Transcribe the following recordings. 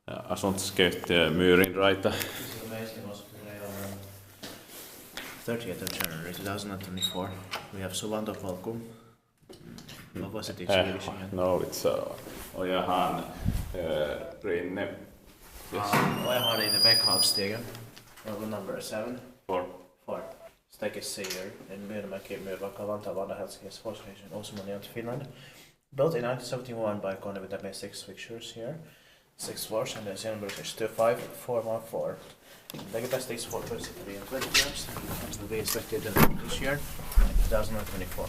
Asuntoskehittiö Myyrmäki. This is amazing also today on 30th of January 2024. We have Suvantopolku. What was it exhibition? No, it's Ojahan Rinne. Ojahan in the Bäckhagstegen. Number 7. 4. 4. Stekisseer in Myyrmäki, Vantaa, Vantaa, Helsinki, Sports Station, also modernized Finland. Built in 1971 by Kone with the basic fixtures here. 6 floors and the serial number is 25414. The capacity is for 23 and 20 years and will be inspected this year, 2024.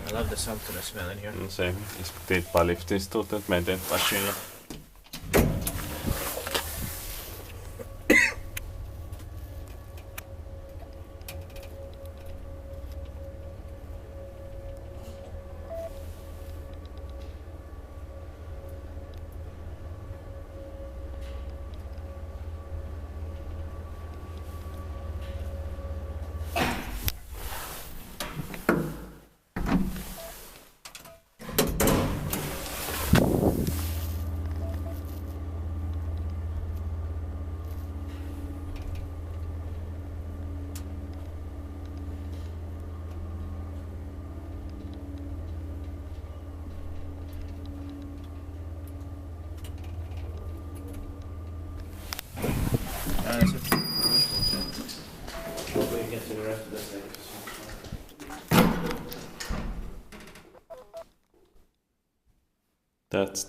I love the saltiness smell in here. Same. It's built by Lift Institute and maintained by Finland. That's it. Hopefully you get to the rest of this thing. That's